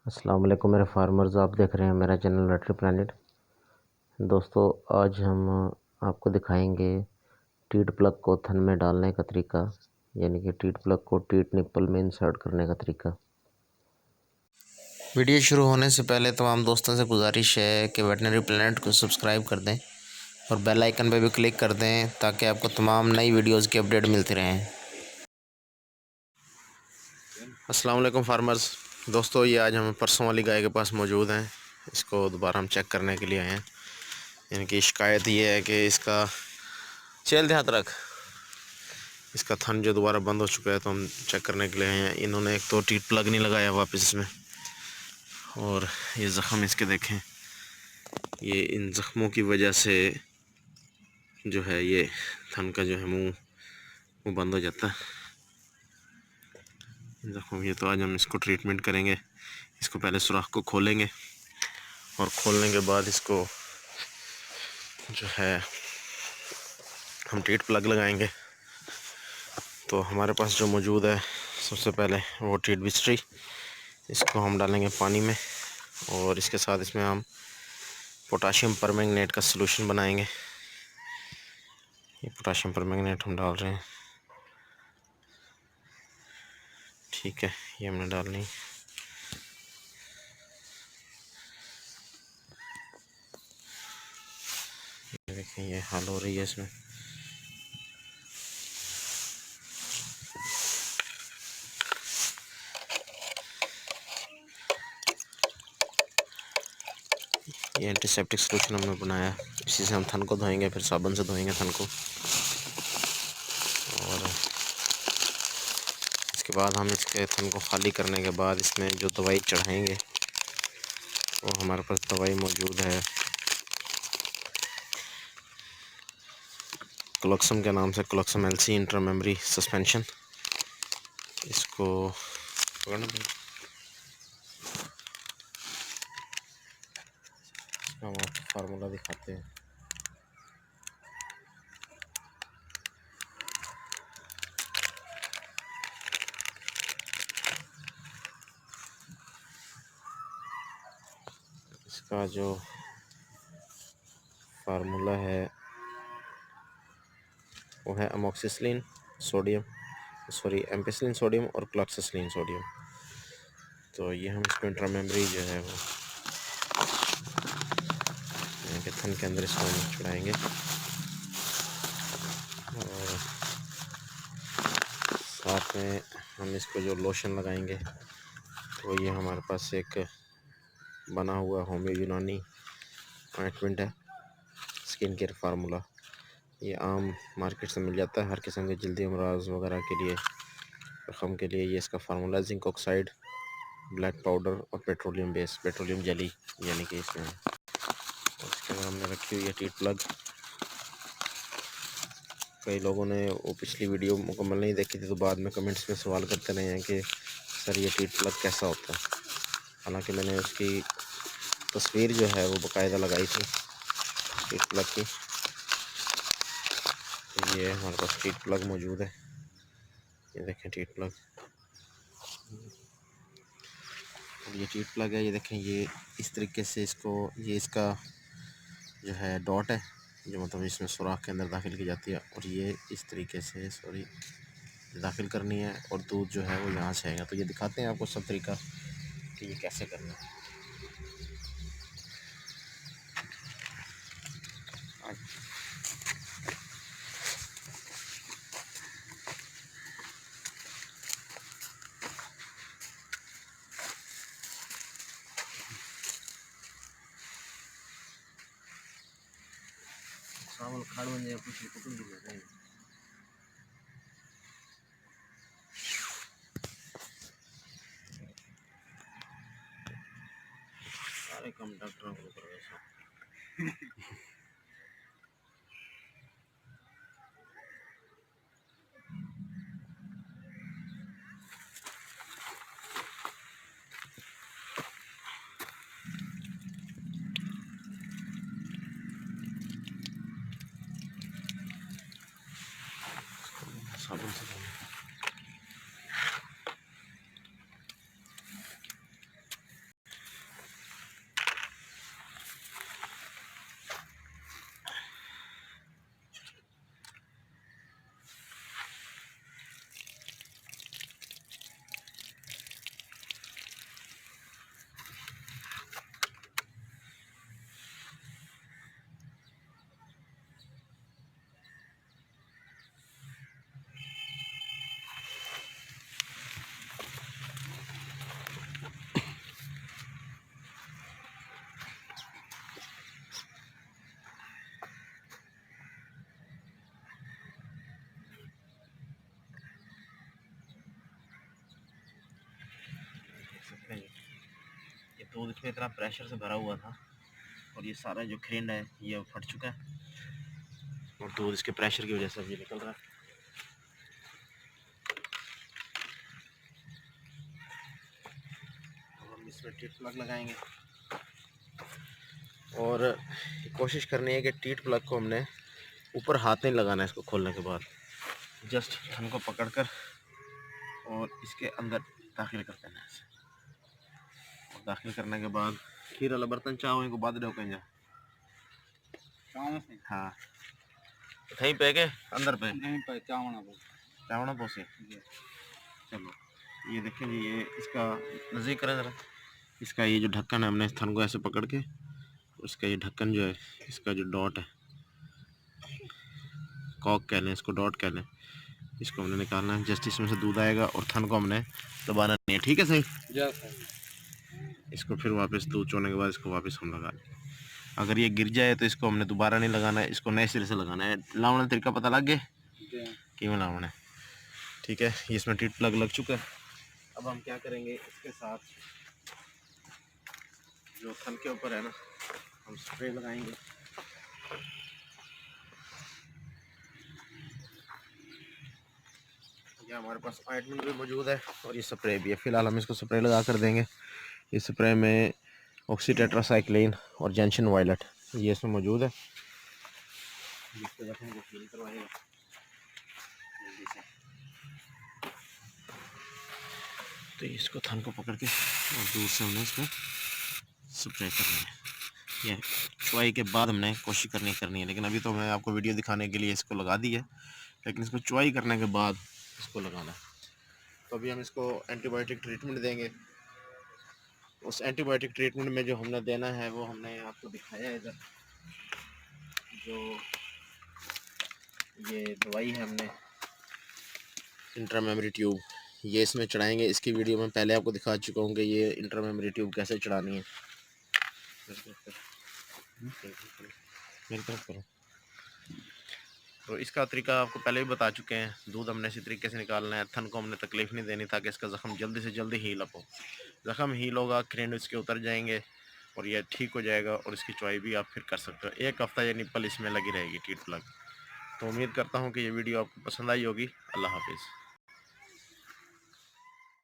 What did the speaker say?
अस्सलाम वालेकुम मेरे फार्मर्स। आप देख रहे हैं मेरा चैनल रेट्री प्लानेट। दोस्तों, आज हम आपको दिखाएंगे टीट प्लग को थन में डालने का तरीका, यानी कि टीट प्लग को टीट निप्पल में इंसर्ट करने का तरीका। वीडियो शुरू होने से पहले तमाम दोस्तों से गुजारिश है कि वेटनरी प्लानेट को सब्सक्राइब कर दें और बेल आइकन पर भी क्लिक कर दें ताकि आपको तमाम नई वीडियोस की अपडेट मिलती रहें। अस्सलाम वालेकुम फार्मर्स। दोस्तों, ये आज हम परसों वाली गाय के पास मौजूद हैं। इसको दोबारा हम चेक करने के लिए आए हैं। इनकी शिकायत ये है कि इसका चेल देहात रख इसका थन जो दोबारा बंद हो चुका है, तो हम चेक करने के लिए आए हैं। इन्होंने एक तो टीट प्लग नहीं लगाया वापस इसमें, और ये ज़ख़म इसके देखें। ये इन ज़ख़्मों की वजह से जो है ये थन का जो है मुंह बंद हो जाता है। ज़ख़्म ये तो आज हम इसको ट्रीटमेंट करेंगे। इसको पहले सुराख को खोलेंगे और खोलने के बाद इसको जो है हम टीट प्लग लगाएंगे। तो हमारे पास जो मौजूद है, सबसे पहले वो टीट बिस्ट्री, इसको हम डालेंगे पानी में और इसके साथ इसमें हम पोटाशियम परमैंगनेट का सलूशन बनाएंगे। ये पोटाशियम परमैंगनेट हम डाल रहे हैं। ठीक है, ये हमने डालनी। देखें ये हल हो रही है इसमें। ये एंटीसेप्टिक सलूशन हमने बनाया, इसी से हम थन को धोएंगे, फिर साबुन से धोएंगे थन को। और इसके बाद हम इसके थन को खाली करने के बाद इसमें जो दवाई चढ़ाएंगे, वो हमारे पास दवाई मौजूद है क्लोक्सम के नाम से, क्लोक्सम एलसी इंट्रामेमरी सस्पेंशन। इसको पकड़ना पड़ेगा, हम आपको फार्मूला दिखाते हैं। इसका जो फार्मूला है वो है अमोक्सिसिलिन सोडियम, एम्पिसिलिन सोडियम और क्लोक्सिसिलिन सोडियम। तो ये हम इसको इंट्रामेमरी जो है वो के थन के अंदर इसको हम चढ़ाएंगे। और साथ में हम इसको जो लोशन लगाएंगे, तो ये हमारे पास एक बना हुआ होम्यो यूनानी ऑइंटमेंट है, स्किन केयर फार्मूला। ये आम मार्केट से मिल जाता है हर किस्म के जल्दी अमराज वगैरह के लिए, जख्म के लिए। ये इसका formula zinc oxide, black powder और पेट्रोलियम बेस, पेट्रोलियम जेली यानी कि इसमें। और इसके अंदर हमने रखी हुई है टीट प्लग। कई लोगों ने वो पिछली वीडियो मुकम्मल नहीं देखी थी, तो बाद में कमेंट्स में सवाल करते रहे हैं कि सर ये टीट प्लग कैसा होता है। हालांकि मैंने उसकी तस्वीर जो है वो बाकायदा लगाई थी टीट प्लग की। ये हमारे पास टीट प्लग मौजूद है, ये देखें टीट प्लग। और ये टीट प्लग है, ये देखें। ये इस तरीके से इसको, ये इसका जो है डॉट है, जो मतलब इसमें सुराख के अंदर दाखिल की जाती है, और ये इस तरीके से दाखिल करनी है, और दूध जो है वो यहाँ से आएगा। तो ये दिखाते हैं आपको सब तरीका कि ये कैसे करना है। चावल खाड़ बन जाए कुछ कुटुंब भी ले रहे सारे कम डॉक्टरों को करवे। साबुन से दूध इसमें इतना प्रेशर से भरा हुआ था और ये सारा जो खरेंड है ये अब फट चुका है और दूध इसके प्रेशर की वजह से अब ये निकल रहा है। अब हम इसमें टीट प्लग लगाएंगे और कोशिश करनी है कि टीट प्लग को हमने ऊपर हाथ नहीं लगाना है। इसको खोलने के बाद जस्ट थन को पकड़कर और इसके अंदर दाखिल कर देना है और दाखिल करने के बाद खीर वाला बर्तन चाहो इनको बाद दो कहीं हाँ कहीं पे के अंदर पे चावना पोसे चलो ये देखें जी ये इसका नज़दीक करें ज़रा। इसका ये जो ढक्कन है हमने इस थन को ऐसे पकड़ के उसका ये ढक्कन जो है इसका जो डॉट है कॉक कह लें इसको डॉट कह लें इसको हमने निकालना है। जस्ट इसमें से दूध आएगा और थन को हमने दबाना नहीं है। ठीक है सही। इसको फिर वापस दूध चोने के बाद इसको वापस हम लगा दें। अगर ये गिर जाए तो इसको हमने दोबारा नहीं लगाना है, इसको नए सिरे से लगाना है। लावना तरीका पता लग गया कि मैं लावना है। ठीक है ये इसमें टीट प्लग लग चुका है। अब हम क्या करेंगे इसके साथ जो थन के ऊपर है ना हम स्प्रे लगाएंगे। ये हमारे पास ऑइंटमेंट भी मौजूद है और ये स्प्रे भी है। फ़िलहाल हम इसको स्प्रे लगा कर देंगे। इस स्प्रे में ऑक्सीटेट्रासाइक्लिन और जेंशन वायलेट ये इसमें मौजूद है। जिसके जख्म को हील करवाएगा जल्दी से। तो इसको थन को पकड़ के और दूर से हमने इसको स्प्रे करना है। ये चुवाई के बाद हमने कोशिश करनी है लेकिन अभी तो मैं आपको वीडियो दिखाने के लिए इसको लगा दी है, लेकिन इसको चुवाई करने के बाद इसको लगाना है। तो अभी हम इसको एंटीबायोटिक ट्रीटमेंट देंगे। उस एंटीबायोटिक ट्रीटमेंट में जो हमने देना है वो हमने आपको दिखाया है इधर। जो ये दवाई है हमने इंट्रामेमरी ट्यूब ये इसमें चढ़ाएंगे। इसकी वीडियो में पहले आपको दिखा चुका हूँ कि ये इंट्रामेमरी ट्यूब कैसे चढ़ानी है। मेरी तरफ करो। तो इसका तरीका आपको पहले भी बता चुके हैं। दूध हमने इसी तरीके से निकालना है। थन को हमने तकलीफ़ नहीं देनी ताकि इसका ज़ख़म जल्दी से जल्दी हील अप हो। ज़ख़म हील होगा खरेंड इसके उतर जाएंगे और यह ठीक हो जाएगा और इसकी चुवाई भी आप फिर कर सकते हो। 1 हफ़्ता ये निप्पल इसमें लगी रहेगी टीट प्लग। तो उम्मीद करता हूँ कि ये वीडियो आपको पसंद आई होगी। अल्लाह हाफिज़।